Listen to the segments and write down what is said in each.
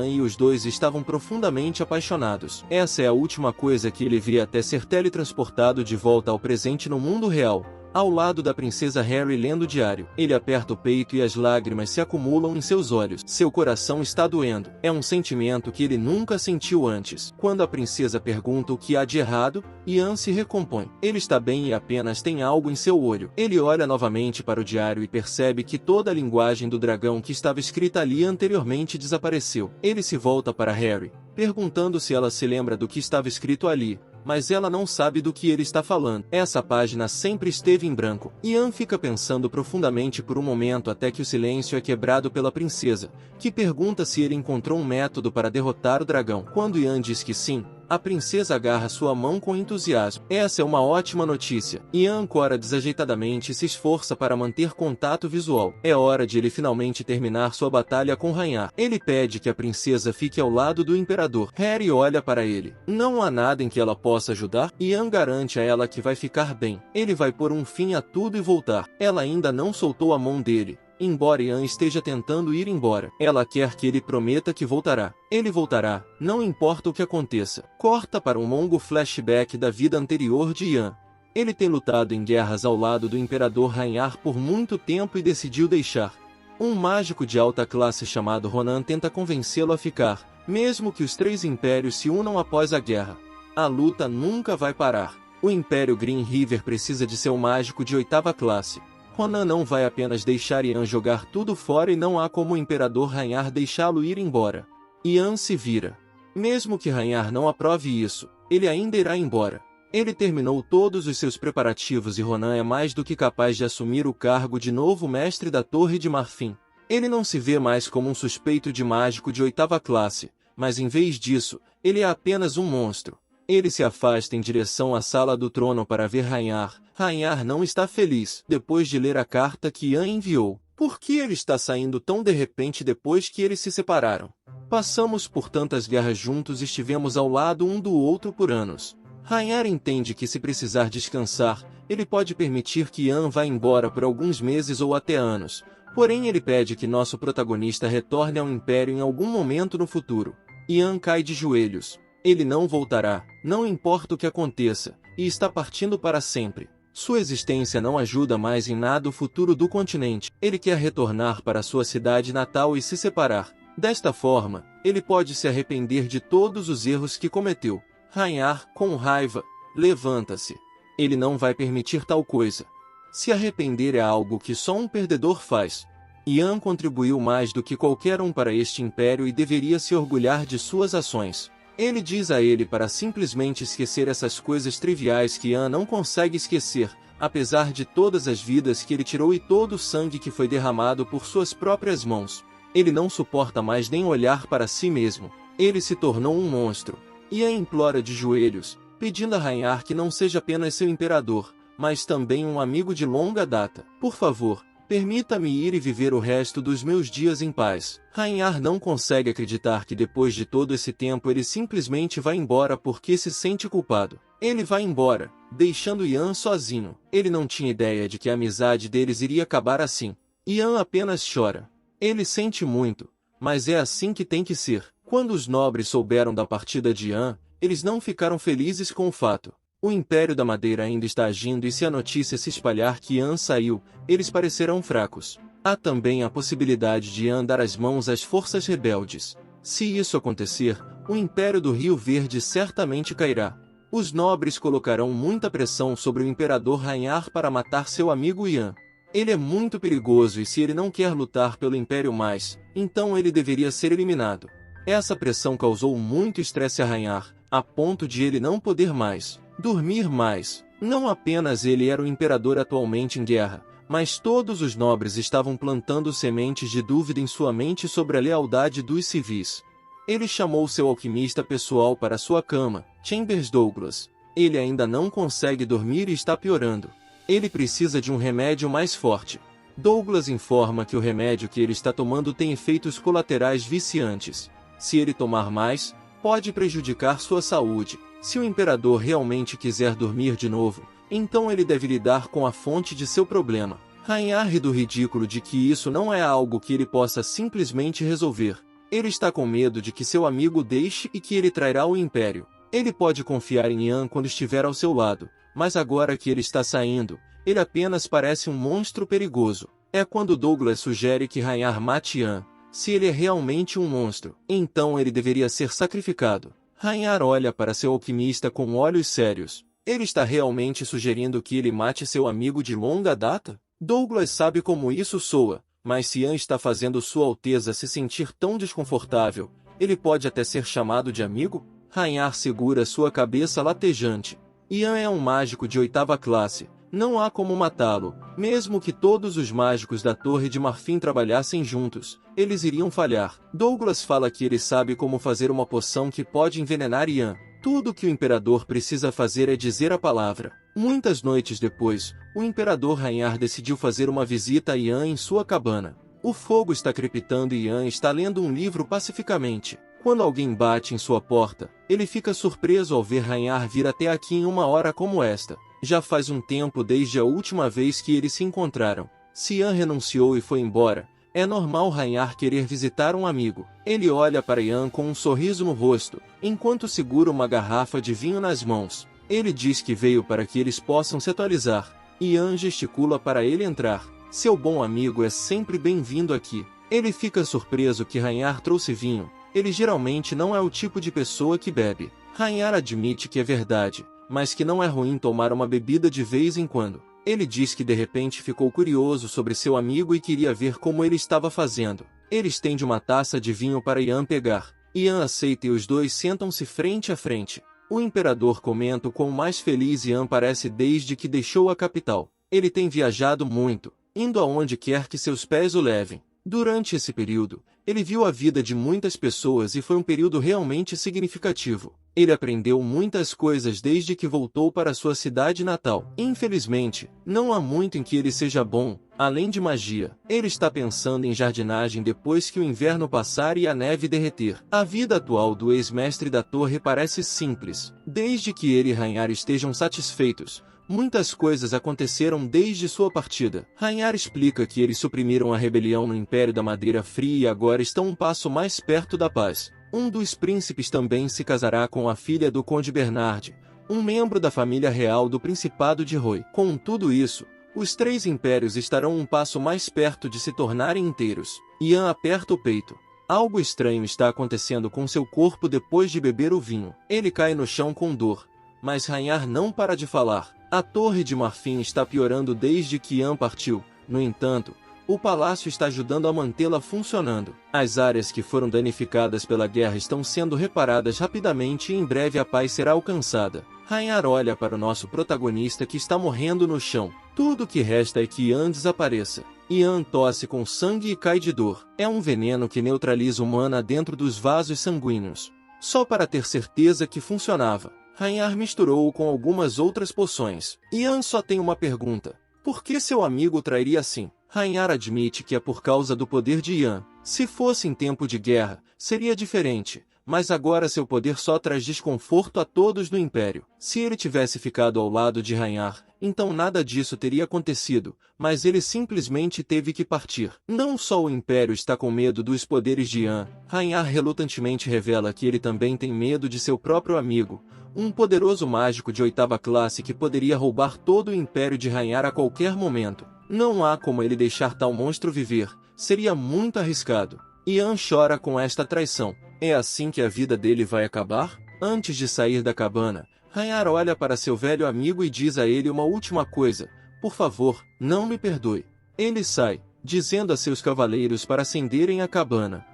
e os dois estavam profundamente apaixonados. Essa é a última coisa que ele via até ser teletransportado de volta ao presente no mundo real, ao lado da princesa Harry lendo o diário. Ele aperta o peito e as lágrimas se acumulam em seus olhos. Seu coração está doendo. É um sentimento que ele nunca sentiu antes. Quando a princesa pergunta o que há de errado, Ian se recompõe. Ele está bem e apenas tem algo em seu olho. Ele olha novamente para o diário e percebe que toda a linguagem do dragão que estava escrita ali anteriormente desapareceu. Ele se volta para Harry, perguntando se ela se lembra do que estava escrito ali, mas ela não sabe do que ele está falando. Essa página sempre esteve em branco. Ian fica pensando profundamente por um momento até que o silêncio é quebrado pela princesa, que pergunta se ele encontrou um método para derrotar o dragão. Quando Ian diz que sim, a princesa agarra sua mão com entusiasmo. Essa é uma ótima notícia. Ian ancora desajeitadamente e se esforça para manter contato visual. É hora de ele finalmente terminar sua batalha com Rhaenyra. Ele pede que a princesa fique ao lado do imperador. Harry olha para ele. Não há nada em que ela possa ajudar? Ian garante a ela que vai ficar bem. Ele vai pôr um fim a tudo e voltar. Ela ainda não soltou a mão dele, embora Ian esteja tentando ir embora. Ela quer que ele prometa que voltará. Ele voltará, não importa o que aconteça. Corta para um longo flashback da vida anterior de Ian. Ele tem lutado em guerras ao lado do imperador Rhaenyra por muito tempo e decidiu deixar. Um mágico de alta classe chamado Ronan tenta convencê-lo a ficar, mesmo que os três impérios se unam após a guerra. A luta nunca vai parar. O Império Green River precisa de seu mágico de 8ª classe. Ronan não vai apenas deixar Ian jogar tudo fora e não há como o imperador Rhaenyra deixá-lo ir embora. Ian se vira. Mesmo que Rhaenyra não aprove isso, ele ainda irá embora. Ele terminou todos os seus preparativos e Ronan é mais do que capaz de assumir o cargo de novo mestre da Torre de Marfim. Ele não se vê mais como um suspeito de mágico de 8ª classe, mas em vez disso, ele é apenas um monstro. Ele se afasta em direção à sala do trono para ver Rhaenyra. Rhaenyra não está feliz depois de ler a carta que Ian enviou. Por que ele está saindo tão de repente depois que eles se separaram? Passamos por tantas guerras juntos e estivemos ao lado um do outro por anos. Rhaenyra entende que se precisar descansar, ele pode permitir que Ian vá embora por alguns meses ou até anos. Porém ele pede que nosso protagonista retorne ao Império em algum momento no futuro. Ian cai de joelhos. Ele não voltará, não importa o que aconteça, e está partindo para sempre. Sua existência não ajuda mais em nada o futuro do continente. Ele quer retornar para sua cidade natal e se separar. Desta forma, ele pode se arrepender de todos os erros que cometeu. Rhaenyra, com raiva, levanta-se. Ele não vai permitir tal coisa. Se arrepender é algo que só um perdedor faz. Ian contribuiu mais do que qualquer um para este império e deveria se orgulhar de suas ações. Ele diz a ele para simplesmente esquecer essas coisas triviais que Ian não consegue esquecer, apesar de todas as vidas que ele tirou e todo o sangue que foi derramado por suas próprias mãos. Ele não suporta mais nem olhar para si mesmo. Ele se tornou um monstro. Ian implora de joelhos, pedindo a Rhaenyra que não seja apenas seu imperador, mas também um amigo de longa data. Por favor, permita-me ir e viver o resto dos meus dias em paz. Rhaenyra não consegue acreditar que depois de todo esse tempo ele simplesmente vai embora porque se sente culpado. Ele vai embora, deixando Ian sozinho. Ele não tinha ideia de que a amizade deles iria acabar assim. Ian apenas chora. Ele sente muito, mas é assim que tem que ser. Quando os nobres souberam da partida de Ian, eles não ficaram felizes com o fato. O Império da Madeira ainda está agindo e se a notícia se espalhar que Ian saiu, eles parecerão fracos. Há também a possibilidade de Ian dar as mãos às forças rebeldes. Se isso acontecer, o Império do Rio Verde certamente cairá. Os nobres colocarão muita pressão sobre o Imperador Rhaenyra para matar seu amigo Ian. Ele é muito perigoso e se ele não quer lutar pelo Império mais, então ele deveria ser eliminado. Essa pressão causou muito estresse a Rhaenyra, a ponto de ele não poder mais dormir mais. Não apenas ele era o imperador atualmente em guerra, mas todos os nobres estavam plantando sementes de dúvida em sua mente sobre a lealdade dos civis. Ele chamou seu alquimista pessoal para sua cama, Chambers Douglas. Ele ainda não consegue dormir e está piorando. Ele precisa de um remédio mais forte. Douglas informa que o remédio que ele está tomando tem efeitos colaterais viciantes. Se ele tomar mais, pode prejudicar sua saúde. Se o imperador realmente quiser dormir de novo, então ele deve lidar com a fonte de seu problema. Rhaenyra ri do ridículo de que isso não é algo que ele possa simplesmente resolver. Ele está com medo de que seu amigo o deixe e que ele trairá o Império. Ele pode confiar em Ian quando estiver ao seu lado, mas agora que ele está saindo, ele apenas parece um monstro perigoso. É quando Douglas sugere que Rhaenyra mate Ian. Se ele é realmente um monstro, então ele deveria ser sacrificado. Rhaenyra olha para seu alquimista com olhos sérios. Ele está realmente sugerindo que ele mate seu amigo de longa data? Douglas sabe como isso soa, mas se Ian está fazendo Sua Alteza se sentir tão desconfortável, ele pode até ser chamado de amigo? Rhaenyra segura sua cabeça latejante. Ian é um mágico de 8ª classe. Não há como matá-lo. Mesmo que todos os mágicos da Torre de Marfim trabalhassem juntos, eles iriam falhar. Douglas fala que ele sabe como fazer uma poção que pode envenenar Ian. Tudo que o Imperador precisa fazer é dizer a palavra. Muitas noites depois, o Imperador Rhaenyra decidiu fazer uma visita a Ian em sua cabana. O fogo está crepitando e Ian está lendo um livro pacificamente. Quando alguém bate em sua porta, ele fica surpreso ao ver Rhaenyra vir até aqui em uma hora como esta. Já faz um tempo desde a última vez que eles se encontraram. Se Ian renunciou e foi embora, é normal Rhaenyra querer visitar um amigo. Ele olha para Ian com um sorriso no rosto, enquanto segura uma garrafa de vinho nas mãos. Ele diz que veio para que eles possam se atualizar. Ian gesticula para ele entrar. Seu bom amigo é sempre bem-vindo aqui. Ele fica surpreso que Rhaenyra trouxe vinho. Ele geralmente não é o tipo de pessoa que bebe. Rhaenyra admite que é verdade, mas que não é ruim tomar uma bebida de vez em quando. Ele diz que de repente ficou curioso sobre seu amigo e queria ver como ele estava fazendo. Ele estende uma taça de vinho para Ian pegar. Ian aceita e os dois sentam-se frente a frente. O Imperador comenta o quão mais feliz Ian parece desde que deixou a capital. Ele tem viajado muito, indo aonde quer que seus pés o levem. Durante esse período, ele viu a vida de muitas pessoas e foi um período realmente significativo. Ele aprendeu muitas coisas desde que voltou para sua cidade natal. Infelizmente, não há muito em que ele seja bom, além de magia. Ele está pensando em jardinagem depois que o inverno passar e a neve derreter. A vida atual do ex-mestre da torre parece simples. Desde que ele e Rhaenyra estejam satisfeitos, muitas coisas aconteceram desde sua partida. Rhaenyra explica que eles suprimiram a rebelião no Império da Madeira Fria e agora estão um passo mais perto da paz. Um dos príncipes também se casará com a filha do Conde Bernard, um membro da família real do Principado de Roy. Com tudo isso, os 3 impérios estarão um passo mais perto de se tornarem inteiros. Ian aperta o peito. Algo estranho está acontecendo com seu corpo depois de beber o vinho. Ele cai no chão com dor, mas Rhaenyra não para de falar. A Torre de Marfim está piorando desde que Ian partiu. No entanto, o palácio está ajudando a mantê-la funcionando. As áreas que foram danificadas pela guerra estão sendo reparadas rapidamente e em breve a paz será alcançada. Rhaenyra olha para o nosso protagonista que está morrendo no chão. Tudo o que resta é que Ian desapareça. Ian tosse com sangue e cai de dor. É um veneno que neutraliza o mana dentro dos vasos sanguíneos. Só para ter certeza que funcionava, Rhaenyra misturou-o com algumas outras poções. Ian só tem uma pergunta. Por que seu amigo o trairia assim? Rhaenyra admite que é por causa do poder de Ian. Se fosse em tempo de guerra, seria diferente, mas agora seu poder só traz desconforto a todos do Império. Se ele tivesse ficado ao lado de Rhaenyra, então nada disso teria acontecido, mas ele simplesmente teve que partir. Não só o Império está com medo dos poderes de Ian, Rhaenyra relutantemente revela que ele também tem medo de seu próprio amigo, um poderoso mágico de 8ª classe que poderia roubar todo o Império de Rhaenyra a qualquer momento. Não há como ele deixar tal monstro viver, seria muito arriscado. Ian chora com esta traição. É assim que a vida dele vai acabar? Antes de sair da cabana, Rhaenyra olha para seu velho amigo e diz a ele uma última coisa. Por favor, não me perdoe. Ele sai, dizendo a seus cavaleiros para acenderem a cabana.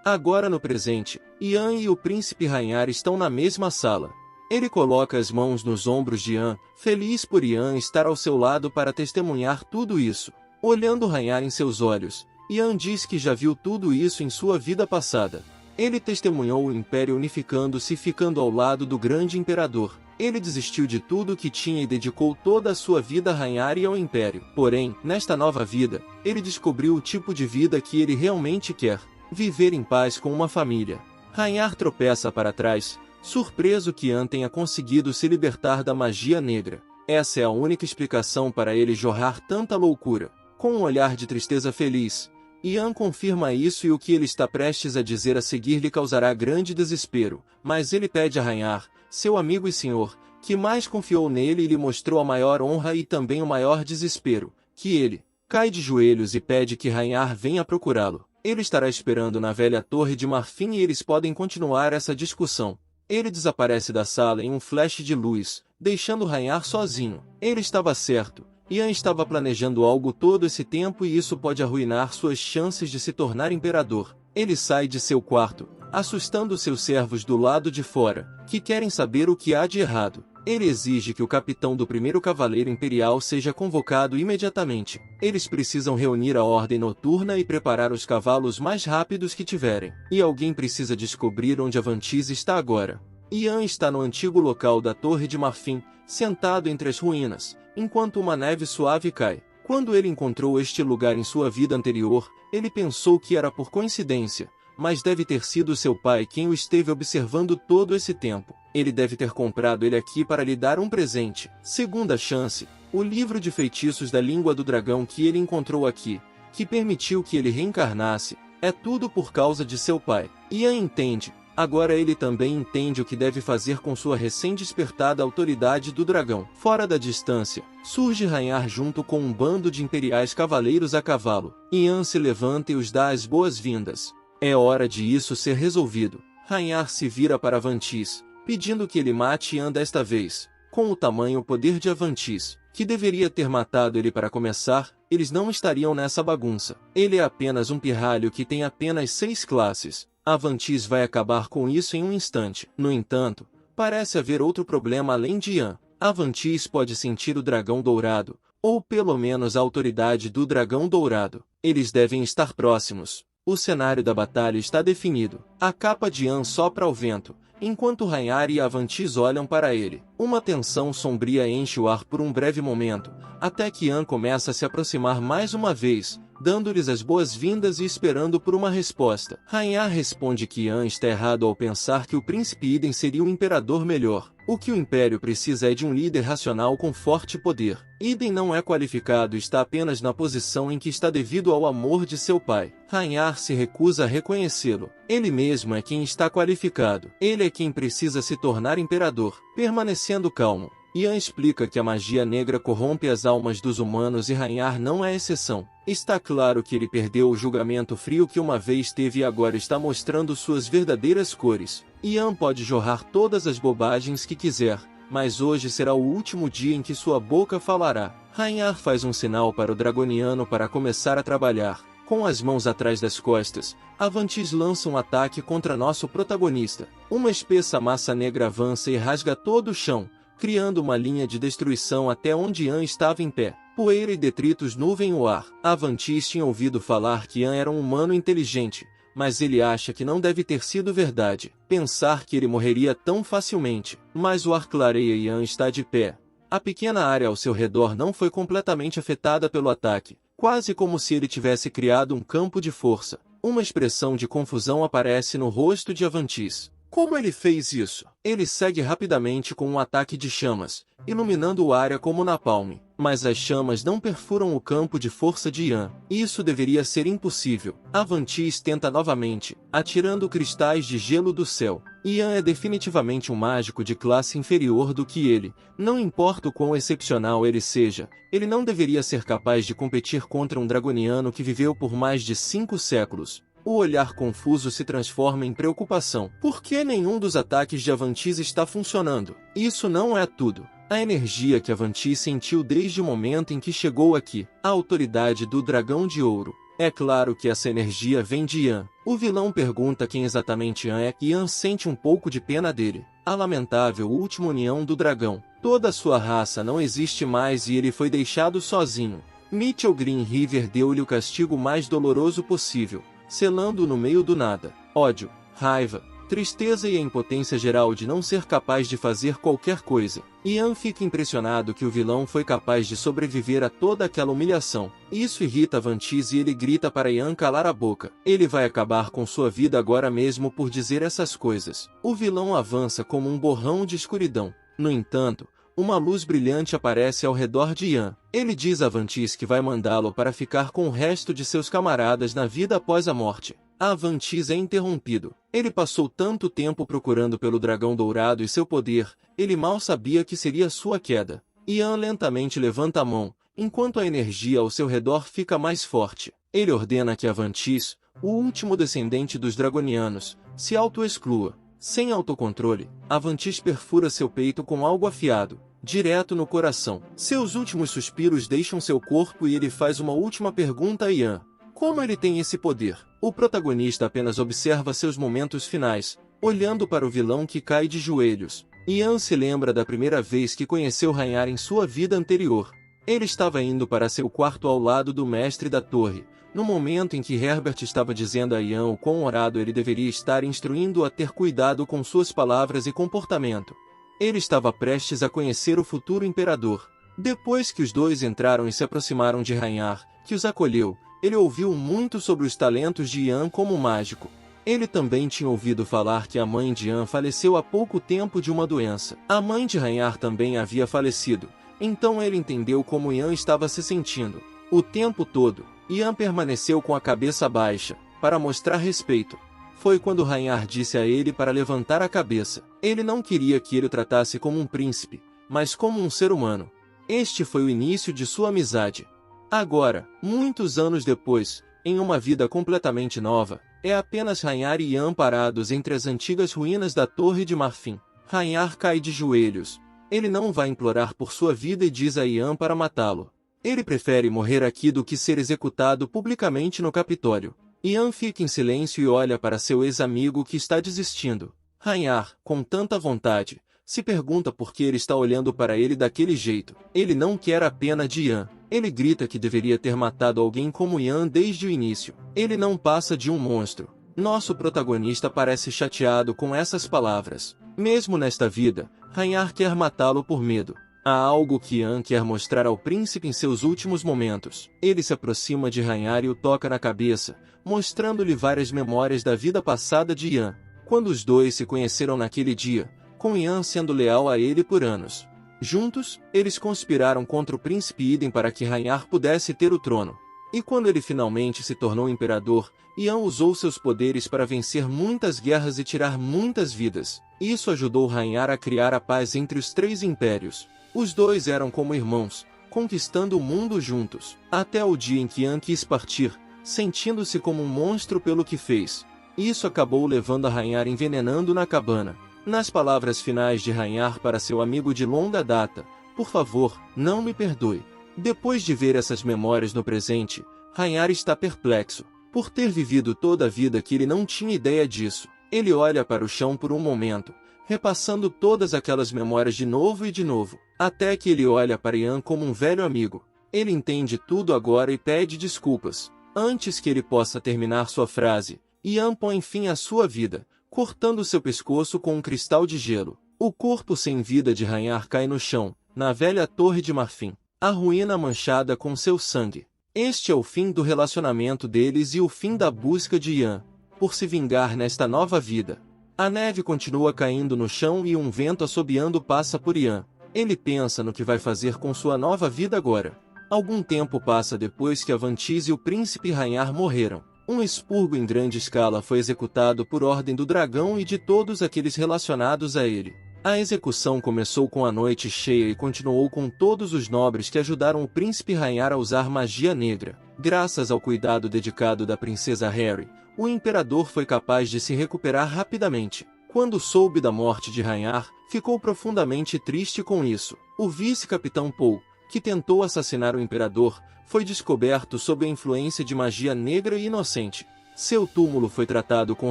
Agora no presente, Ian e o príncipe Rhaenyra estão na mesma sala. Ele coloca as mãos nos ombros de Ian, feliz por Ian estar ao seu lado para testemunhar tudo isso. Olhando Rhaenyra em seus olhos, Ian diz que já viu tudo isso em sua vida passada. Ele testemunhou o Império unificando-se e ficando ao lado do grande imperador. Ele desistiu de tudo o que tinha e dedicou toda a sua vida a Rhaenyra e ao Império. Porém, nesta nova vida, ele descobriu o tipo de vida que ele realmente quer. Viver em paz com uma família. Rhaenyra tropeça para trás, surpreso que Ian tenha conseguido se libertar da magia negra. Essa é a única explicação para ele jorrar tanta loucura. Com um olhar de tristeza feliz, Ian confirma isso e o que ele está prestes a dizer a seguir lhe causará grande desespero, mas ele pede a Rhaenyra, seu amigo e senhor, que mais confiou nele e lhe mostrou a maior honra e também o maior desespero, que ele cai de joelhos e pede que Rhaenyra venha procurá-lo. Ele estará esperando na velha Torre de Marfim e eles podem continuar essa discussão. Ele desaparece da sala em um flash de luz, deixando Rhaenyra sozinho. Ele estava certo. Ian estava planejando algo todo esse tempo e isso pode arruinar suas chances de se tornar imperador. Ele sai de seu quarto, assustando seus servos do lado de fora, que querem saber o que há de errado. Ele exige que o capitão do primeiro cavaleiro imperial seja convocado imediatamente. Eles precisam reunir a ordem noturna e preparar os cavalos mais rápidos que tiverem. E alguém precisa descobrir onde Avantis está agora. Ian está no antigo local da Torre de Marfim, sentado entre as ruínas, enquanto uma neve suave cai. Quando ele encontrou este lugar em sua vida anterior, ele pensou que era por coincidência, mas deve ter sido seu pai quem o esteve observando todo esse tempo. Ele deve ter comprado ele aqui para lhe dar um presente. Segunda chance, o livro de feitiços da língua do dragão que ele encontrou aqui, que permitiu que ele reencarnasse, é tudo por causa de seu pai. Ian entende. Agora ele também entende o que deve fazer com sua recém-despertada autoridade do dragão. Fora da distância, surge Rhaenyra junto com um bando de imperiais cavaleiros a cavalo. Ian se levanta e os dá as boas-vindas. É hora de isso ser resolvido. Rhaenyra se vira para Avantis, pedindo que ele mate Ian desta vez. Com o tamanho poder de Avantis, que deveria ter matado ele para começar, eles não estariam nessa bagunça. Ele é apenas um pirralho que tem apenas 6 classes. Avantis vai acabar com isso em um instante. No entanto, parece haver outro problema além de Ian. Avantis pode sentir o dragão dourado, ou pelo menos a autoridade do dragão dourado. Eles devem estar próximos. O cenário da batalha está definido. A capa de Ian sopra ao vento, enquanto Rhaenyra e Avantis olham para ele. Uma tensão sombria enche o ar por um breve momento, até que Ian começa a se aproximar mais uma vez, dando-lhes as boas-vindas e esperando por uma resposta. Rhaenyra responde que Ian está errado ao pensar que o príncipe Iden seria um imperador melhor. O que o império precisa é de um líder racional com forte poder. Iden não é qualificado e está apenas na posição em que está devido ao amor de seu pai. Rhaenyra se recusa a reconhecê-lo. Ele mesmo é quem está qualificado. Ele é quem precisa se tornar imperador. Permanecendo calmo, Ian explica que a magia negra corrompe as almas dos humanos e Rhaenyra não é exceção. Está claro que ele perdeu o julgamento frio que uma vez teve e agora está mostrando suas verdadeiras cores. Ian pode jorrar todas as bobagens que quiser, mas hoje será o último dia em que sua boca falará. Rhaenyra faz um sinal para o dragoniano para começar a trabalhar. Com as mãos atrás das costas, Avantis lança um ataque contra nosso protagonista. Uma espessa massa negra avança e rasga todo o chão, criando uma linha de destruição até onde Ian estava em pé. Poeira e detritos nuvem o ar. Avantis tinha ouvido falar que Ian era um humano inteligente, mas ele acha que não deve ter sido verdade. Pensar que ele morreria tão facilmente. Mas o ar clareia e Ian está de pé. A pequena área ao seu redor não foi completamente afetada pelo ataque, quase como se ele tivesse criado um campo de força. Uma expressão de confusão aparece no rosto de Avantis. Como ele fez isso? Ele segue rapidamente com um ataque de chamas, iluminando a área como napalm. Mas as chamas não perfuram o campo de força de Ian. Isso deveria ser impossível. Avantis tenta novamente, atirando cristais de gelo do céu. Ian é definitivamente um mágico de classe inferior do que ele. Não importa o quão excepcional ele seja, ele não deveria ser capaz de competir contra um dragoniano que viveu por mais de 5 séculos. O olhar confuso se transforma em preocupação. Por que nenhum dos ataques de Avantis está funcionando? Isso não é tudo. A energia que Avantis sentiu desde o momento em que chegou aqui. A autoridade do Dragão de Ouro. É claro que essa energia vem de Ian. O vilão pergunta quem exatamente Ian é e Ian sente um pouco de pena dele. A lamentável última união do dragão. Toda a sua raça não existe mais e ele foi deixado sozinho. Mitchell Green River deu-lhe o castigo mais doloroso possível, selando-o no meio do nada. Ódio, raiva, tristeza e a impotência geral de não ser capaz de fazer qualquer coisa. Ian fica impressionado que o vilão foi capaz de sobreviver a toda aquela humilhação. Isso irrita Avantis e ele grita para Ian calar a boca. Ele vai acabar com sua vida agora mesmo por dizer essas coisas. O vilão avança como um borrão de escuridão. No entanto, uma luz brilhante aparece ao redor de Ian. Ele diz a Avantis que vai mandá-lo para ficar com o resto de seus camaradas na vida após a morte. A Avantis é interrompido. Ele passou tanto tempo procurando pelo dragão dourado e seu poder, ele mal sabia que seria sua queda. Ian lentamente levanta a mão, enquanto a energia ao seu redor fica mais forte. Ele ordena que Avantis, o último descendente dos dragonianos, se auto-exclua. Sem autocontrole, Avantis perfura seu peito com algo afiado, direto no coração. Seus últimos suspiros deixam seu corpo e ele faz uma última pergunta a Ian. Como ele tem esse poder? O protagonista apenas observa seus momentos finais, olhando para o vilão que cai de joelhos. Ian se lembra da primeira vez que conheceu Rhaenyra em sua vida anterior. Ele estava indo para seu quarto ao lado do mestre da torre, no momento em que Herbert estava dizendo a Ian o quão orado ele deveria estar, instruindo-o a ter cuidado com suas palavras e comportamento. Ele estava prestes a conhecer o futuro imperador. Depois que os dois entraram e se aproximaram de Rhaenyra, que os acolheu, ele ouviu muito sobre os talentos de Ian como mágico. Ele também tinha ouvido falar que a mãe de Ian faleceu há pouco tempo de uma doença. A mãe de Rhaenyra também havia falecido, então ele entendeu como Ian estava se sentindo. O tempo todo, Ian permaneceu com a cabeça baixa, para mostrar respeito. Foi quando Rhaenyra disse a ele para levantar a cabeça. Ele não queria que ele o tratasse como um príncipe, mas como um ser humano. Este foi o início de sua amizade. Agora, muitos anos depois, em uma vida completamente nova, é apenas Rhaenyra e Ian parados entre as antigas ruínas da Torre de Marfim. Rhaenyra cai de joelhos. Ele não vai implorar por sua vida e diz a Ian para matá-lo. Ele prefere morrer aqui do que ser executado publicamente no Capitólio. Ian fica em silêncio e olha para seu ex-amigo que está desistindo. Rhaenyra, com tanta vontade, se pergunta por que ele está olhando para ele daquele jeito. Ele não quer a pena de Ian. Ele grita que deveria ter matado alguém como Ian desde o início. Ele não passa de um monstro. Nosso protagonista parece chateado com essas palavras. Mesmo nesta vida, Rhaenyra quer matá-lo por medo. Há algo que Ian quer mostrar ao príncipe em seus últimos momentos. Ele se aproxima de Rhaenyra e o toca na cabeça, mostrando-lhe várias memórias da vida passada de Ian, quando os dois se conheceram naquele dia, com Ian sendo leal a ele por anos. Juntos, eles conspiraram contra o príncipe Idem para que Rhaenyra pudesse ter o trono. E quando ele finalmente se tornou imperador, Ian usou seus poderes para vencer muitas guerras e tirar muitas vidas. Isso ajudou Rhaenyra a criar a paz entre os três impérios. Os dois eram como irmãos, conquistando o mundo juntos, até o dia em que Ian quis partir, sentindo-se como um monstro pelo que fez. Isso acabou levando a Rhaenyra envenenando na cabana. Nas palavras finais de Rhaenyra para seu amigo de longa data, por favor, não me perdoe. Depois de ver essas memórias no presente, Rhaenyra está perplexo, por ter vivido toda a vida que ele não tinha ideia disso. Ele olha para o chão por um momento, repassando todas aquelas memórias de novo, até que ele olha para Ian como um velho amigo. Ele entende tudo agora e pede desculpas. Antes que ele possa terminar sua frase, Ian põe fim à sua vida, cortando seu pescoço com um cristal de gelo. O corpo sem vida de Rhaenyra cai no chão, na velha Torre de Marfim, a ruína manchada com seu sangue. Este é o fim do relacionamento deles e o fim da busca de Ian, por se vingar nesta nova vida. A neve continua caindo no chão e um vento assobiando passa por Ian. Ele pensa no que vai fazer com sua nova vida agora. Algum tempo passa depois que Avantis e o príncipe Rhaenyra morreram. Um expurgo em grande escala foi executado por ordem do dragão e de todos aqueles relacionados a ele. A execução começou com a noite cheia e continuou com todos os nobres que ajudaram o príncipe Rhaenyra a usar magia negra. Graças ao cuidado dedicado da princesa Harry, o imperador foi capaz de se recuperar rapidamente. Quando soube da morte de Rhaenyra, ficou profundamente triste com isso. O vice-capitão Paul, que tentou assassinar o imperador, foi descoberto sob a influência de magia negra e inocente. Seu túmulo foi tratado com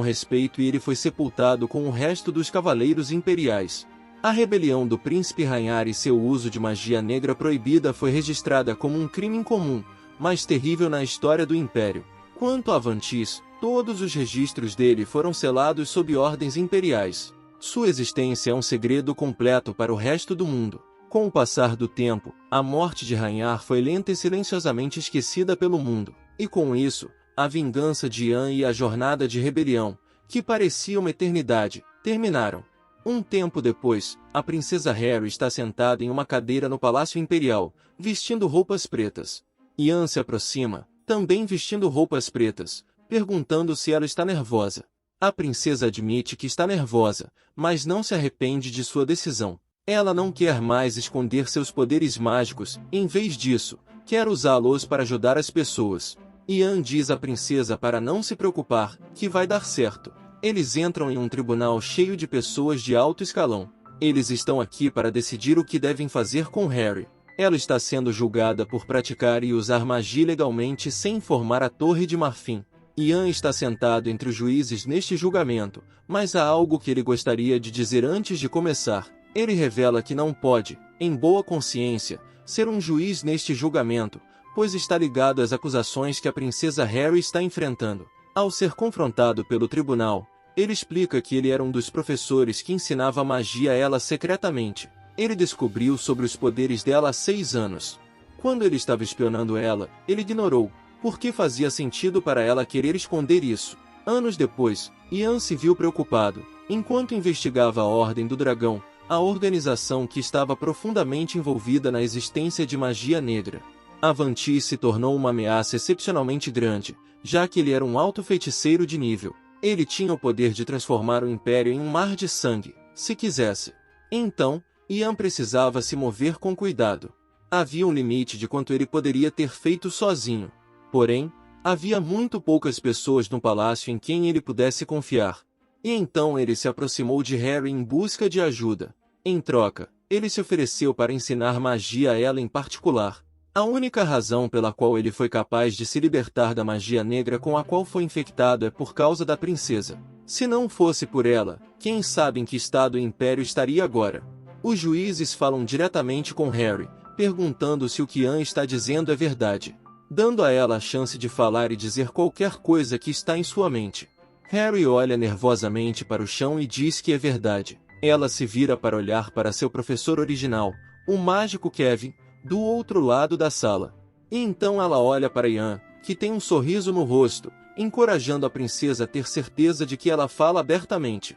respeito e ele foi sepultado com o resto dos cavaleiros imperiais. A rebelião do príncipe Rhaenyra e seu uso de magia negra proibida foi registrada como um crime incomum, mas terrível na história do Império. Quanto a Avantis, todos os registros dele foram selados sob ordens imperiais. Sua existência é um segredo completo para o resto do mundo. Com o passar do tempo, a morte de Rhaenyra foi lenta e silenciosamente esquecida pelo mundo. E com isso, a vingança de Ian e a jornada de rebelião, que parecia uma eternidade, terminaram. Um tempo depois, a princesa Harry está sentada em uma cadeira no Palácio Imperial, vestindo roupas pretas. Ian se aproxima, também vestindo roupas pretas, perguntando se ela está nervosa. A princesa admite que está nervosa, mas não se arrepende de sua decisão. Ela não quer mais esconder seus poderes mágicos, em vez disso, quer usá-los para ajudar as pessoas. Ian diz à princesa para não se preocupar, que vai dar certo. Eles entram em um tribunal cheio de pessoas de alto escalão. Eles estão aqui para decidir o que devem fazer com Harry. Ela está sendo julgada por praticar e usar magia ilegalmente sem informar a Torre de Marfim. Ian está sentado entre os juízes neste julgamento, mas há algo que ele gostaria de dizer antes de começar. Ele revela que não pode, em boa consciência, ser um juiz neste julgamento, pois está ligado às acusações que a princesa Harry está enfrentando. Ao ser confrontado pelo tribunal, ele explica que ele era um dos professores que ensinava magia a ela secretamente. Ele descobriu sobre os poderes dela há 6 anos. Quando ele estava espionando ela, ele ignorou, porque fazia sentido para ela querer esconder isso. Anos depois, Ian se viu preocupado, enquanto investigava a Ordem do Dragão, a organização que estava profundamente envolvida na existência de magia negra. Avanti se tornou uma ameaça excepcionalmente grande, já que ele era um alto feiticeiro de nível. Ele tinha o poder de transformar o Império em um mar de sangue, se quisesse. Então, Ian precisava se mover com cuidado. Havia um limite de quanto ele poderia ter feito sozinho. Porém, havia muito poucas pessoas no palácio em quem ele pudesse confiar. E então ele se aproximou de Harry em busca de ajuda. Em troca, ele se ofereceu para ensinar magia a ela em particular. A única razão pela qual ele foi capaz de se libertar da magia negra com a qual foi infectado é por causa da princesa. Se não fosse por ela, quem sabe em que estado o Império estaria agora? Os juízes falam diretamente com Harry, perguntando se o que Ian está dizendo é verdade, dando a ela a chance de falar e dizer qualquer coisa que está em sua mente. Harry olha nervosamente para o chão e diz que é verdade. Ela se vira para olhar para seu professor original, o mágico Kevin, do outro lado da sala. E então ela olha para Ian, que tem um sorriso no rosto, encorajando a princesa a ter certeza de que ela fala abertamente.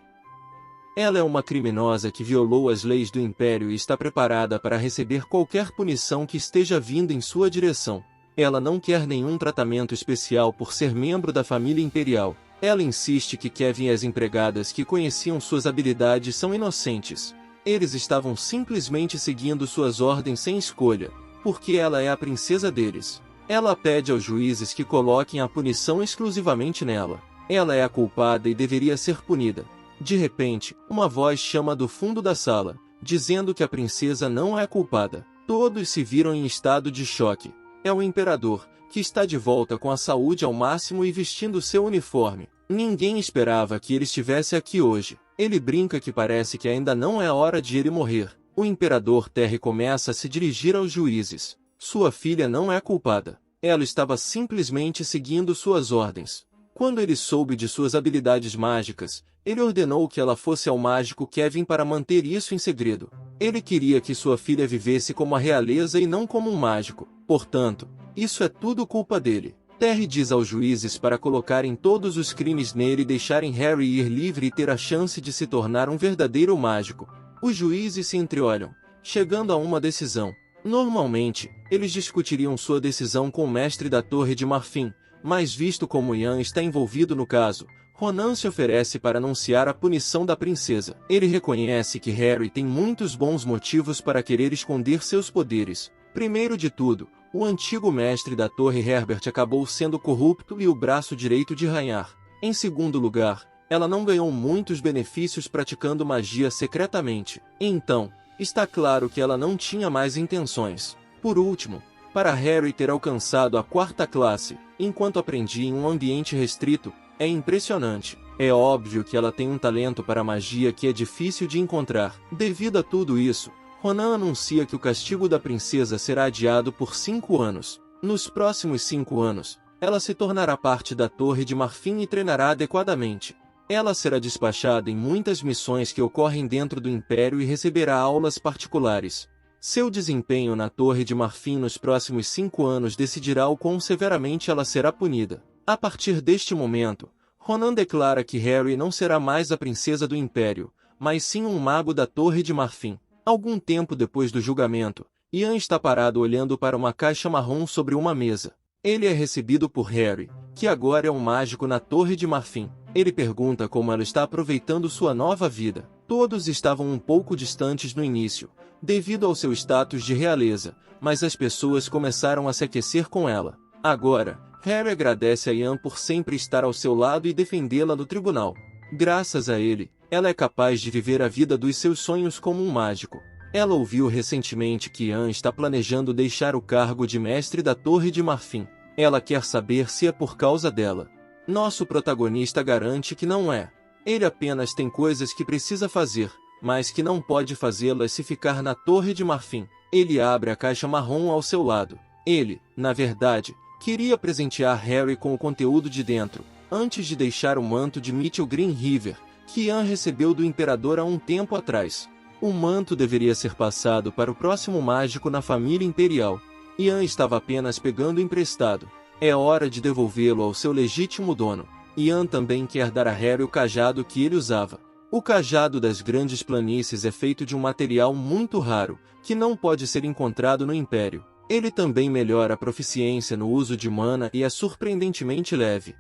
Ela é uma criminosa que violou as leis do Império e está preparada para receber qualquer punição que esteja vindo em sua direção. Ela não quer nenhum tratamento especial por ser membro da família imperial. Ela insiste que Kevin e as empregadas que conheciam suas habilidades são inocentes. Eles estavam simplesmente seguindo suas ordens sem escolha, porque ela é a princesa deles. Ela pede aos juízes que coloquem a punição exclusivamente nela. Ela é a culpada e deveria ser punida. De repente, uma voz chama do fundo da sala, dizendo que a princesa não é culpada. Todos se viram em estado de choque. É o imperador, que está de volta com a saúde ao máximo e vestindo seu uniforme. Ninguém esperava que ele estivesse aqui hoje. Ele brinca que parece que ainda não é a hora de ele morrer. O imperador Terry começa a se dirigir aos juízes. Sua filha não é culpada. Ela estava simplesmente seguindo suas ordens. Quando ele soube de suas habilidades mágicas, ele ordenou que ela fosse ao mágico Kevin para manter isso em segredo. Ele queria que sua filha vivesse como a realeza e não como um mágico. Portanto, isso é tudo culpa dele. Terry diz aos juízes para colocarem todos os crimes nele e deixarem Harry ir livre e ter a chance de se tornar um verdadeiro mágico. Os juízes se entreolham, chegando a uma decisão. Normalmente, eles discutiriam sua decisão com o mestre da Torre de Marfim, mas visto como Ian está envolvido no caso, Ronan se oferece para anunciar a punição da princesa. Ele reconhece que Harry tem muitos bons motivos para querer esconder seus poderes. Primeiro de tudo, o antigo mestre da Torre Herbert acabou sendo corrupto e o braço direito de Rhaenyra. Em segundo lugar, ela não ganhou muitos benefícios praticando magia secretamente. Então, está claro que ela não tinha mais intenções. Por último, para Harry ter alcançado a 4ª classe, enquanto aprendia em um ambiente restrito, é impressionante. É óbvio que ela tem um talento para magia que é difícil de encontrar. Devido a tudo isso, Ronan anuncia que o castigo da princesa será adiado por 5 anos. Nos próximos 5 anos, ela se tornará parte da Torre de Marfim e treinará adequadamente. Ela será despachada em muitas missões que ocorrem dentro do Império e receberá aulas particulares. Seu desempenho na Torre de Marfim nos próximos 5 anos decidirá o quão severamente ela será punida. A partir deste momento, Ronan declara que Harry não será mais a princesa do Império, mas sim um mago da Torre de Marfim. Algum tempo depois do julgamento, Ian está parado olhando para uma caixa marrom sobre uma mesa. Ele é recebido por Harry, que agora é um mágico na Torre de Marfim. Ele pergunta como ela está aproveitando sua nova vida. Todos estavam um pouco distantes no início, devido ao seu status de realeza, mas as pessoas começaram a se aquecer com ela. Agora, Harry agradece a Ian por sempre estar ao seu lado e defendê-la no tribunal. Graças a ele, ela é capaz de viver a vida dos seus sonhos como um mágico. Ela ouviu recentemente que Ian está planejando deixar o cargo de mestre da Torre de Marfim. Ela quer saber se é por causa dela. Nosso protagonista garante que não é. Ele apenas tem coisas que precisa fazer, mas que não pode fazê-las se ficar na Torre de Marfim. Ele abre a caixa marrom ao seu lado. Ele, na verdade, queria presentear Harry com o conteúdo de dentro, antes de deixar o manto de Mitchell Green River, que Ian recebeu do Imperador há um tempo atrás. O manto deveria ser passado para o próximo mágico na família imperial. Ian estava apenas pegando emprestado. É hora de devolvê-lo ao seu legítimo dono. Ian também quer dar a Harry o cajado que ele usava. O cajado das grandes planícies é feito de um material muito raro, que não pode ser encontrado no Império. Ele também melhora a proficiência no uso de mana e é surpreendentemente leve.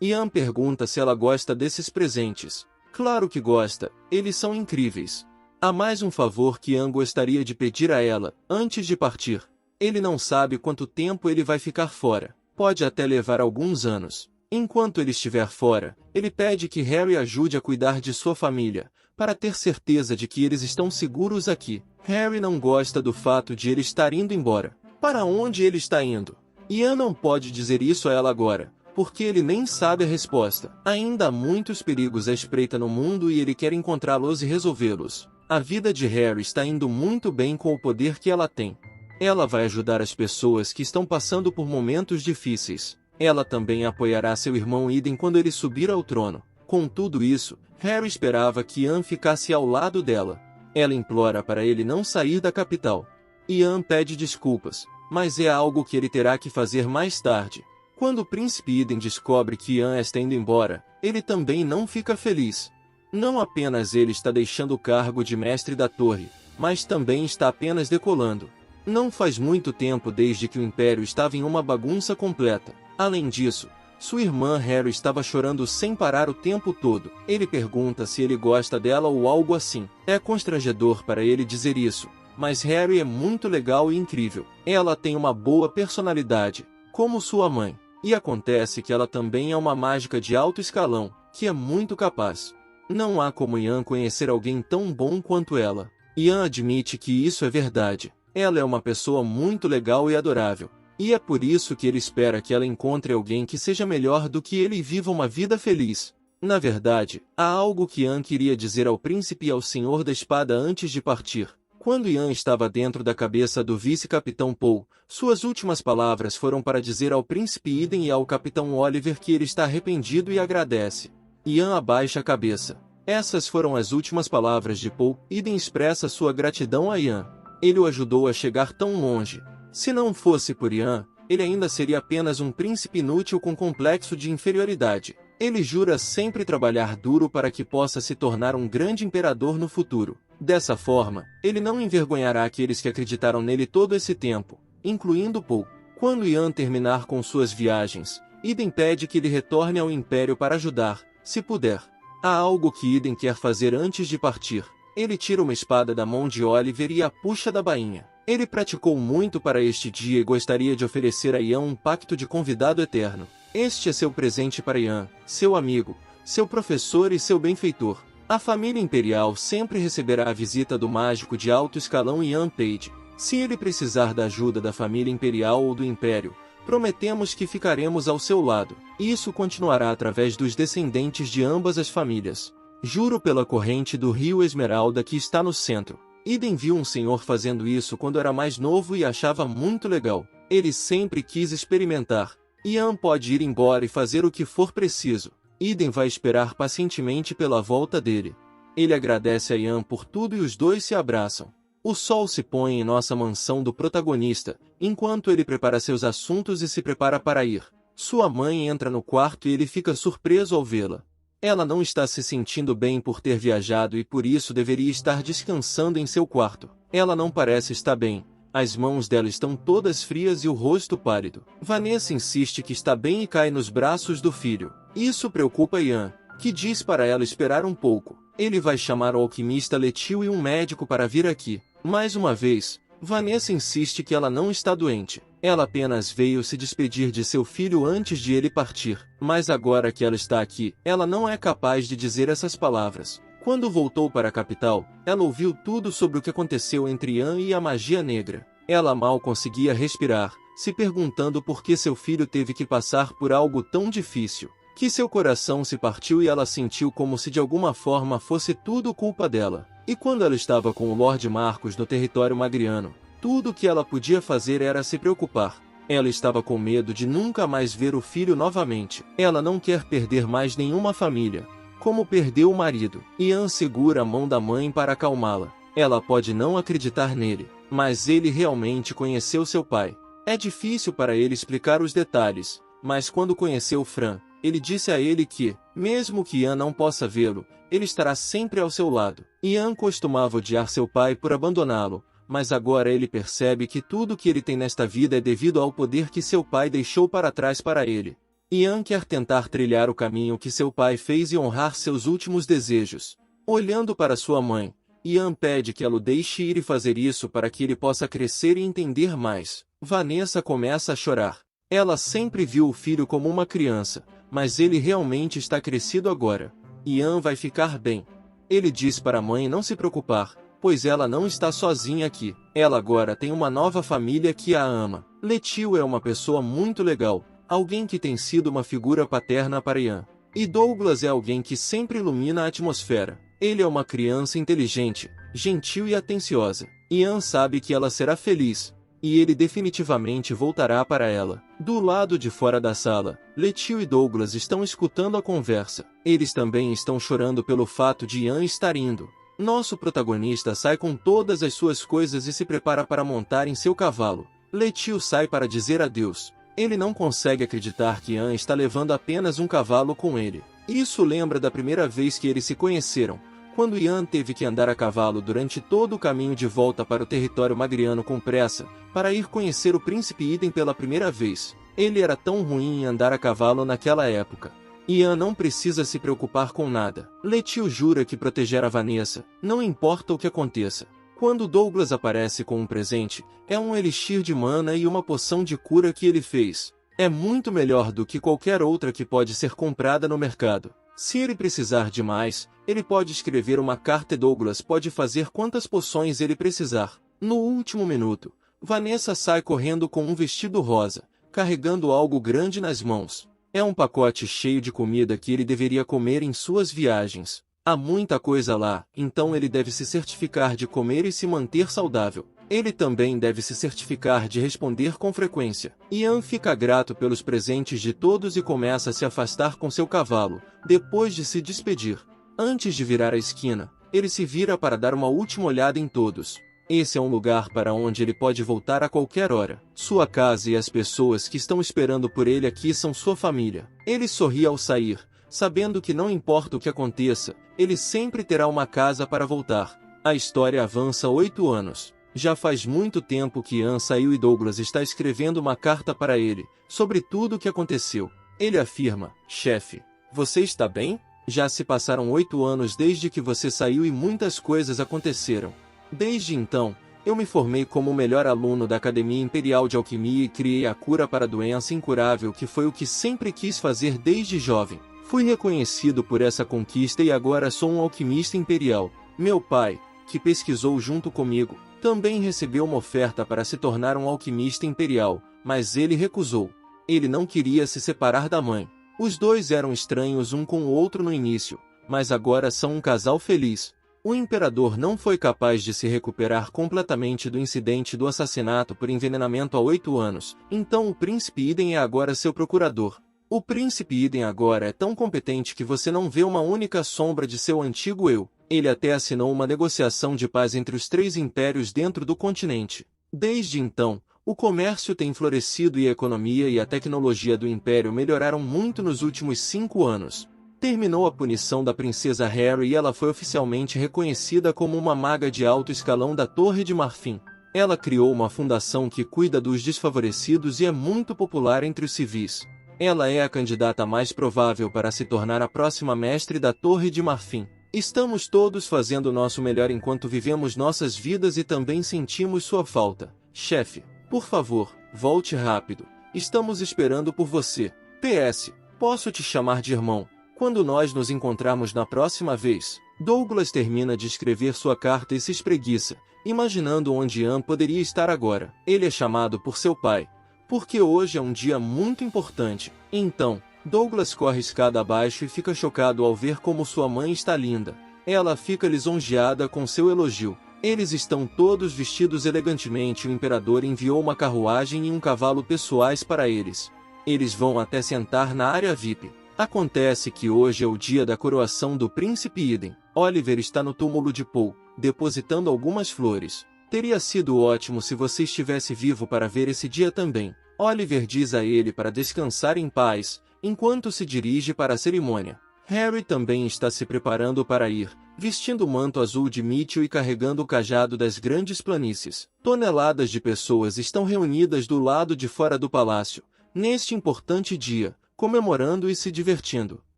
Ian pergunta se ela gosta desses presentes. Claro que gosta, eles são incríveis. Há mais um favor que Ian gostaria de pedir a ela, antes de partir. Ele não sabe quanto tempo ele vai ficar fora. Pode até levar alguns anos. Enquanto ele estiver fora, ele pede que Harry ajude a cuidar de sua família, para ter certeza de que eles estão seguros aqui. Harry não gosta do fato de ele estar indo embora. Para onde ele está indo? Ian não pode dizer isso a ela agora, porque ele nem sabe a resposta. Ainda há muitos perigos à espreita no mundo e ele quer encontrá-los e resolvê-los. A vida de Harry está indo muito bem com o poder que ela tem. Ela vai ajudar as pessoas que estão passando por momentos difíceis. Ela também apoiará seu irmão Eden quando ele subir ao trono. Com tudo isso, Harry esperava que Ian ficasse ao lado dela. Ela implora para ele não sair da capital. Ian pede desculpas, mas é algo que ele terá que fazer mais tarde. Quando o príncipe Eden descobre que Ian está indo embora, ele também não fica feliz. Não apenas ele está deixando o cargo de mestre da torre, mas também está apenas decolando. Não faz muito tempo desde que o Império estava em uma bagunça completa. Além disso, sua irmã Harry estava chorando sem parar o tempo todo. Ele pergunta se ele gosta dela ou algo assim. É constrangedor para ele dizer isso, mas Harry é muito legal e incrível. Ela tem uma boa personalidade, como sua mãe. E acontece que ela também é uma mágica de alto escalão, que é muito capaz. Não há como Ian conhecer alguém tão bom quanto ela. Ian admite que isso é verdade. Ela é uma pessoa muito legal e adorável. E é por isso que ele espera que ela encontre alguém que seja melhor do que ele e viva uma vida feliz. Na verdade, há algo que Ian queria dizer ao príncipe e ao Senhor da Espada antes de partir. Quando Ian estava dentro da cabeça do vice-capitão Paul, suas últimas palavras foram para dizer ao príncipe Eden e ao capitão Oliver que ele está arrependido e agradece. Ian abaixa a cabeça. Essas foram as últimas palavras de Paul. Eden expressa sua gratidão a Ian. Ele o ajudou a chegar tão longe. Se não fosse por Ian, ele ainda seria apenas um príncipe inútil com complexo de inferioridade. Ele jura sempre trabalhar duro para que possa se tornar um grande imperador no futuro. Dessa forma, ele não envergonhará aqueles que acreditaram nele todo esse tempo, incluindo Paul. Quando Ian terminar com suas viagens, Eden pede que ele retorne ao Império para ajudar, se puder. Há algo que Eden quer fazer antes de partir. Ele tira uma espada da mão de Oliver e a puxa da bainha. Ele praticou muito para este dia e gostaria de oferecer a Ian um pacto de convidado eterno. Este é seu presente para Ian, seu amigo, seu professor e seu benfeitor. A família imperial sempre receberá a visita do mágico de alto escalão Ian Page. Se ele precisar da ajuda da família imperial ou do Império, prometemos que ficaremos ao seu lado. Isso continuará através dos descendentes de ambas as famílias. Juro pela corrente do rio Esmeralda que está no centro. Eden viu um senhor fazendo isso quando era mais novo e achava muito legal. Ele sempre quis experimentar. Ian pode ir embora e fazer o que for preciso. Eden vai esperar pacientemente pela volta dele. Ele agradece a Ian por tudo e os dois se abraçam. O sol se põe em nossa mansão do protagonista, enquanto ele prepara seus assuntos e se prepara para ir. Sua mãe entra no quarto e ele fica surpreso ao vê-la. Ela não está se sentindo bem por ter viajado e por isso deveria estar descansando em seu quarto. Ela não parece estar bem. As mãos dela estão todas frias e o rosto pálido. Vanessa insiste que está bem e cai nos braços do filho. Isso preocupa Ian, que diz para ela esperar um pouco. Ele vai chamar o alquimista Letil e um médico para vir aqui. Mais uma vez, Vanessa insiste que ela não está doente. Ela apenas veio se despedir de seu filho antes de ele partir. Mas agora que ela está aqui, ela não é capaz de dizer essas palavras. Quando voltou para a capital, ela ouviu tudo sobre o que aconteceu entre Ian e a magia negra. Ela mal conseguia respirar, se perguntando por que seu filho teve que passar por algo tão difícil. Que seu coração se partiu e ela sentiu como se de alguma forma fosse tudo culpa dela. E quando ela estava com o Lord Marcos no território magriano, tudo o que ela podia fazer era se preocupar. Ela estava com medo de nunca mais ver o filho novamente. Ela não quer perder mais nenhuma família, como perdeu o marido. Ian segura a mão da mãe para acalmá-la. Ela pode não acreditar nele, mas ele realmente conheceu seu pai. É difícil para ele explicar os detalhes, mas quando conheceu Fran, ele disse a ele que, mesmo que Ian não possa vê-lo, ele estará sempre ao seu lado. Ian costumava odiar seu pai por abandoná-lo, mas agora ele percebe que tudo que ele tem nesta vida é devido ao poder que seu pai deixou para trás para ele. Ian quer tentar trilhar o caminho que seu pai fez e honrar seus últimos desejos. Olhando para sua mãe, Ian pede que ela o deixe ir e fazer isso para que ele possa crescer e entender mais. Vanessa começa a chorar. Ela sempre viu o filho como uma criança, mas ele realmente está crescido agora. Ian vai ficar bem. Ele diz para a mãe não se preocupar, pois ela não está sozinha aqui. Ela agora tem uma nova família que a ama. Letil é uma pessoa muito legal, alguém que tem sido uma figura paterna para Ian. E Douglas é alguém que sempre ilumina a atmosfera. Ele é uma criança inteligente, gentil e atenciosa. Ian sabe que ela será feliz, e ele definitivamente voltará para ela. Do lado de fora da sala, Letil e Douglas estão escutando a conversa. Eles também estão chorando pelo fato de Ian estar indo. Nosso protagonista sai com todas as suas coisas e se prepara para montar em seu cavalo. Letil sai para dizer adeus. Ele não consegue acreditar que Ian está levando apenas um cavalo com ele. Isso lembra da primeira vez que eles se conheceram, quando Ian teve que andar a cavalo durante todo o caminho de volta para o território magriano com pressa, para ir conhecer o príncipe Idem pela primeira vez. Ele era tão ruim em andar a cavalo naquela época. Ian não precisa se preocupar com nada. Letil jura que protegerá Vanessa, não importa o que aconteça. Quando Douglas aparece com um presente, é um elixir de mana e uma poção de cura que ele fez. É muito melhor do que qualquer outra que pode ser comprada no mercado. Se ele precisar de mais, ele pode escrever uma carta e Douglas pode fazer quantas poções ele precisar. No último minuto, Vanessa sai correndo com um vestido rosa, carregando algo grande nas mãos. É um pacote cheio de comida que ele deveria comer em suas viagens. Há muita coisa lá, então ele deve se certificar de comer e se manter saudável. Ele também deve se certificar de responder com frequência. Ian fica grato pelos presentes de todos e começa a se afastar com seu cavalo, depois de se despedir. Antes de virar a esquina, ele se vira para dar uma última olhada em todos. Esse é um lugar para onde ele pode voltar a qualquer hora. Sua casa e as pessoas que estão esperando por ele aqui são sua família. Ele sorri ao sair, sabendo que não importa o que aconteça, ele sempre terá uma casa para voltar. A história avança 8 anos. Já faz muito tempo que Ian saiu e Douglas está escrevendo uma carta para ele, sobre tudo o que aconteceu. Ele afirma: chefe, você está bem? Já se passaram 8 anos desde que você saiu e muitas coisas aconteceram. Desde então, eu me formei como o melhor aluno da Academia Imperial de Alquimia e criei a cura para a doença incurável que foi o que sempre quis fazer desde jovem. Fui reconhecido por essa conquista e agora sou um alquimista imperial. Meu pai, que pesquisou junto comigo, também recebeu uma oferta para se tornar um alquimista imperial, mas ele recusou. Ele não queria se separar da mãe. Os dois eram estranhos um com o outro no início, mas agora são um casal feliz. O imperador não foi capaz de se recuperar completamente do incidente do assassinato por envenenamento há 8 anos, então o príncipe Idem é agora seu procurador. O príncipe Idem agora é tão competente que você não vê uma única sombra de seu antigo eu. Ele até assinou uma negociação de paz entre os 3 impérios dentro do continente. Desde então, o comércio tem florescido e a economia e a tecnologia do império melhoraram muito nos últimos 5 anos. Terminou a punição da princesa Harry e ela foi oficialmente reconhecida como uma maga de alto escalão da Torre de Marfim. Ela criou uma fundação que cuida dos desfavorecidos e é muito popular entre os civis. Ela é a candidata mais provável para se tornar a próxima mestre da Torre de Marfim. Estamos todos fazendo nosso melhor enquanto vivemos nossas vidas e também sentimos sua falta. Chefe, por favor, volte rápido. Estamos esperando por você. PS, posso te chamar de irmão. Quando nós nos encontrarmos na próxima vez. Douglas termina de escrever sua carta e se espreguiça, imaginando onde Ian poderia estar agora. Ele é chamado por seu pai, porque hoje é um dia muito importante. Então, Douglas corre escada abaixo e fica chocado ao ver como sua mãe está linda. Ela fica lisonjeada com seu elogio. Eles estão todos vestidos elegantemente e o imperador enviou uma carruagem e um cavalo pessoais para eles. Eles vão até sentar na área VIP. Acontece que hoje é o dia da coroação do príncipe Eden. Oliver está no túmulo de Paul, depositando algumas flores. Teria sido ótimo se você estivesse vivo para ver esse dia também. Oliver diz a ele para descansar em paz, enquanto se dirige para a cerimônia. Harry também está se preparando para ir, vestindo o manto azul de Mitchell e carregando o cajado das grandes planícies. Toneladas de pessoas estão reunidas do lado de fora do palácio, neste importante dia, comemorando e se divertindo.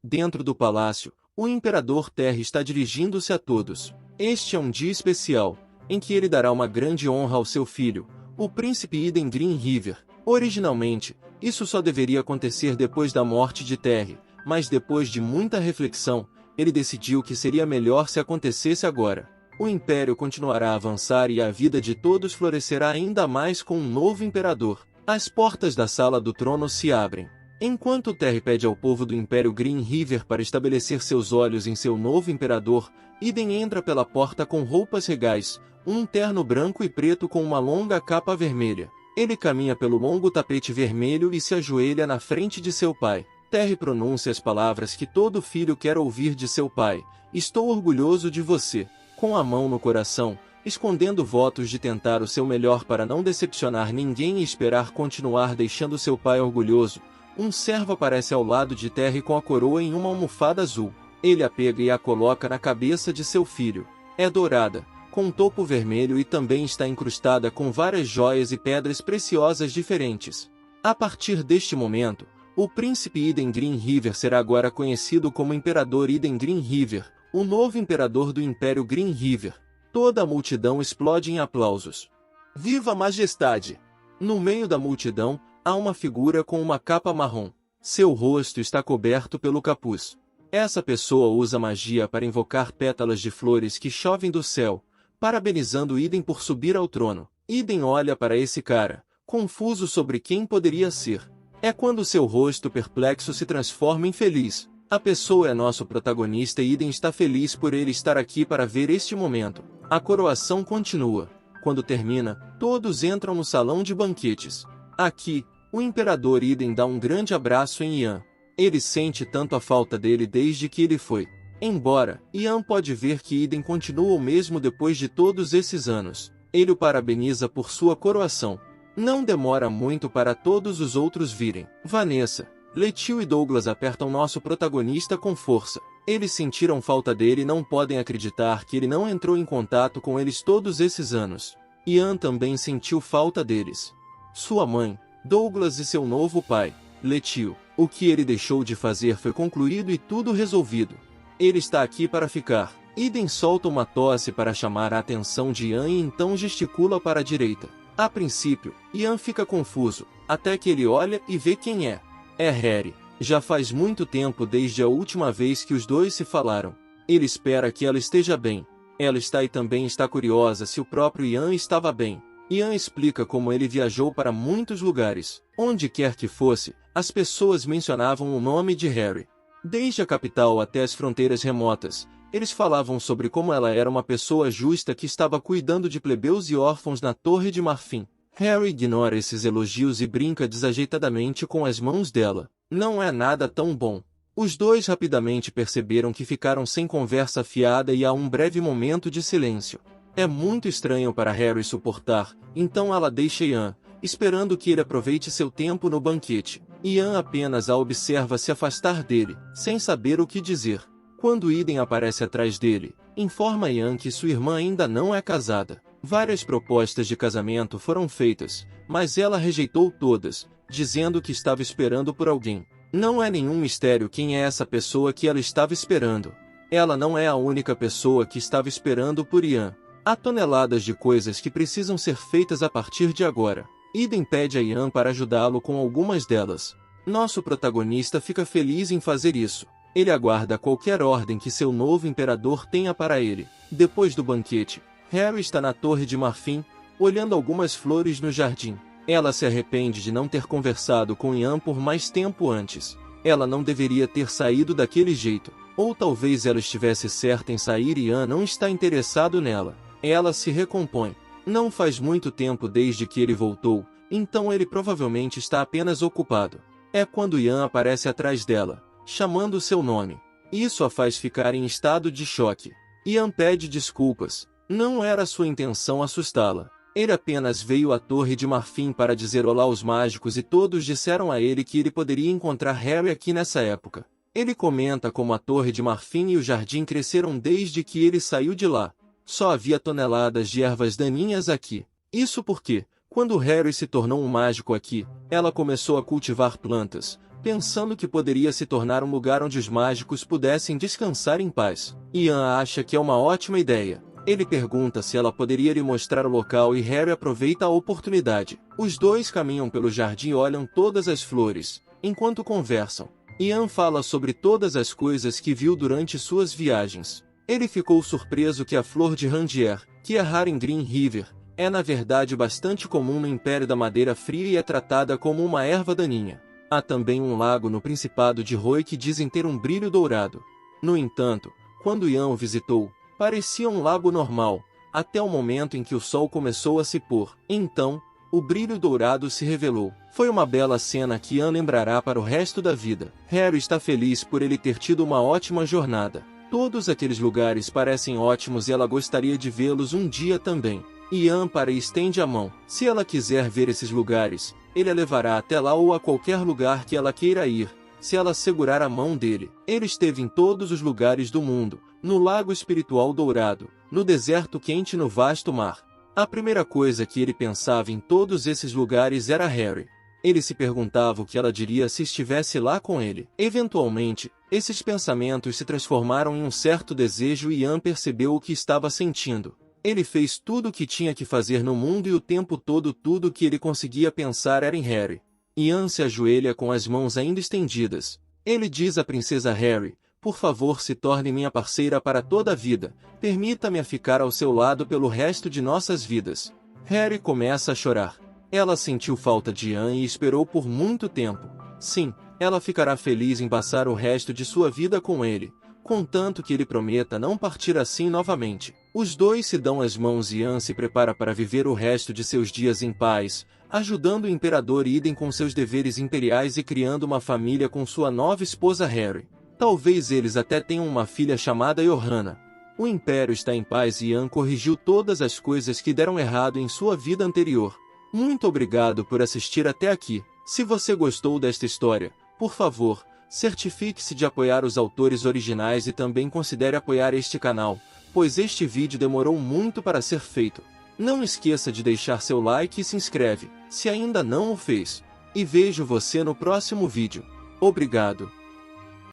Dentro do palácio, o imperador Terry está dirigindo-se a todos. Este é um dia especial, em que ele dará uma grande honra ao seu filho, o príncipe Eden Greenriver. Originalmente, isso só deveria acontecer depois da morte de Terry, mas depois de muita reflexão, ele decidiu que seria melhor se acontecesse agora. O império continuará a avançar e a vida de todos florescerá ainda mais com um novo imperador. As portas da sala do trono se abrem. Enquanto Terry pede ao povo do Império Greenriver para estabelecer seus olhos em seu novo imperador, Eden entra pela porta com roupas regais, um terno branco e preto com uma longa capa vermelha. Ele caminha pelo longo tapete vermelho e se ajoelha na frente de seu pai. Terry pronuncia as palavras que todo filho quer ouvir de seu pai. Estou orgulhoso de você. Com a mão no coração, escondendo votos de tentar o seu melhor para não decepcionar ninguém e esperar continuar deixando seu pai orgulhoso, um servo aparece ao lado de Terry com a coroa em uma almofada azul. Ele a pega e a coloca na cabeça de seu filho. É dourada, com topo vermelho e também está incrustada com várias joias e pedras preciosas diferentes. A partir deste momento, o príncipe Eden Greenriver será agora conhecido como Imperador Eden Greenriver, o novo imperador do Império Greenriver. Toda a multidão explode em aplausos. Viva a Majestade! No meio da multidão, há uma figura com uma capa marrom. Seu rosto está coberto pelo capuz. Essa pessoa usa magia para invocar pétalas de flores que chovem do céu, parabenizando Eden por subir ao trono. Eden olha para esse cara, confuso sobre quem poderia ser. É quando seu rosto perplexo se transforma em feliz. A pessoa é nosso protagonista e Eden está feliz por ele estar aqui para ver este momento. A coroação continua. Quando termina, todos entram no salão de banquetes. Aqui, o imperador Eden dá um grande abraço em Ian. Ele sente tanto a falta dele desde que ele foi embora. Ian pode ver que Eden continua o mesmo depois de todos esses anos. Ele o parabeniza por sua coroação. Não demora muito para todos os outros virem. Vanessa, Letil e Douglas apertam nosso protagonista com força. Eles sentiram falta dele e não podem acreditar que ele não entrou em contato com eles todos esses anos. Ian também sentiu falta deles. Sua mãe, Douglas e seu novo pai, Letil. O que ele deixou de fazer foi concluído e tudo resolvido. Ele está aqui para ficar. Eden solta uma tosse para chamar a atenção de Ian e então gesticula para a direita. A princípio, Ian fica confuso, até que ele olha e vê quem é. É Harry. Já faz muito tempo desde a última vez que os dois se falaram. Ele espera que ela esteja bem. Ela está e também está curiosa se o próprio Ian estava bem. Ian explica como ele viajou para muitos lugares. Onde quer que fosse, as pessoas mencionavam o nome de Harry. Desde a capital até as fronteiras remotas, eles falavam sobre como ela era uma pessoa justa que estava cuidando de plebeus e órfãos na Torre de Marfim. Harry ignora esses elogios e brinca desajeitadamente com as mãos dela. Não é nada tão bom. Os dois rapidamente perceberam que ficaram sem conversa fiada e há um breve momento de silêncio. É muito estranho para Harry suportar, então ela deixa Ian, esperando que ele aproveite seu tempo no banquete. Ian apenas a observa se afastar dele, sem saber o que dizer. Quando Eden aparece atrás dele, informa Ian que sua irmã ainda não é casada. Várias propostas de casamento foram feitas, mas ela rejeitou todas, dizendo que estava esperando por alguém. Não é nenhum mistério quem é essa pessoa que ela estava esperando. Ela não é a única pessoa que estava esperando por Ian. Há toneladas de coisas que precisam ser feitas a partir de agora. Eden pede a Ian para ajudá-lo com algumas delas. Nosso protagonista fica feliz em fazer isso. Ele aguarda qualquer ordem que seu novo imperador tenha para ele. Depois do banquete, Harry está na Torre de Marfim, olhando algumas flores no jardim. Ela se arrepende de não ter conversado com Ian por mais tempo antes. Ela não deveria ter saído daquele jeito. Ou talvez ela estivesse certa em sair e Ian não está interessado nela. Ela se recompõe. Não faz muito tempo desde que ele voltou, então ele provavelmente está apenas ocupado. É quando Ian aparece atrás dela, chamando seu nome. Isso a faz ficar em estado de choque. Ian pede desculpas. Não era sua intenção assustá-la. Ele apenas veio à Torre de Marfim para dizer olá aos mágicos e todos disseram a ele que ele poderia encontrar Harry aqui nessa época. Ele comenta como a Torre de Marfim e o jardim cresceram desde que ele saiu de lá. Só havia toneladas de ervas daninhas aqui. Isso porque, quando Harry se tornou um mágico aqui, ela começou a cultivar plantas, pensando que poderia se tornar um lugar onde os mágicos pudessem descansar em paz. Ian acha que é uma ótima ideia. Ele pergunta se ela poderia lhe mostrar o local e Harry aproveita a oportunidade. Os dois caminham pelo jardim e olham todas as flores, enquanto conversam. Ian fala sobre todas as coisas que viu durante suas viagens. Ele ficou surpreso que a flor de Rangier, que é rara em Green River, é na verdade bastante comum no Império da Madeira Fria e é tratada como uma erva daninha. Há também um lago no Principado de Roy que dizem ter um brilho dourado. No entanto, quando Ian o visitou, parecia um lago normal, até o momento em que o sol começou a se pôr. Então, o brilho dourado se revelou. Foi uma bela cena que Ian lembrará para o resto da vida. Harry está feliz por ele ter tido uma ótima jornada. Todos aqueles lugares parecem ótimos e ela gostaria de vê-los um dia também. Ian para e estende a mão. Se ela quiser ver esses lugares, ele a levará até lá ou a qualquer lugar que ela queira ir. Se ela segurar a mão dele, ele esteve em todos os lugares do mundo, no lago espiritual dourado, no deserto quente e no vasto mar. A primeira coisa que ele pensava em todos esses lugares era Harry. Ele se perguntava o que ela diria se estivesse lá com ele. Eventualmente, esses pensamentos se transformaram em um certo desejo e Ian percebeu o que estava sentindo. Ele fez tudo o que tinha que fazer no mundo e o tempo todo tudo o que ele conseguia pensar era em Harry. Ian se ajoelha com as mãos ainda estendidas. Ele diz à princesa Harry, por favor se torne minha parceira para toda a vida, permita-me a ficar ao seu lado pelo resto de nossas vidas. Harry começa a chorar. Ela sentiu falta de Ian e esperou por muito tempo. Sim, ela ficará feliz em passar o resto de sua vida com ele, contanto que ele prometa não partir assim novamente. Os dois se dão as mãos e Ian se prepara para viver o resto de seus dias em paz, ajudando o Imperador Eden com seus deveres imperiais e criando uma família com sua nova esposa Harry. Talvez eles até tenham uma filha chamada Johanna. O Império está em paz e Ian corrigiu todas as coisas que deram errado em sua vida anterior. Muito obrigado por assistir até aqui. Se você gostou desta história, por favor, certifique-se de apoiar os autores originais e também considere apoiar este canal, pois este vídeo demorou muito para ser feito. Não esqueça de deixar seu like e se inscreve, se ainda não o fez. E vejo você no próximo vídeo. Obrigado.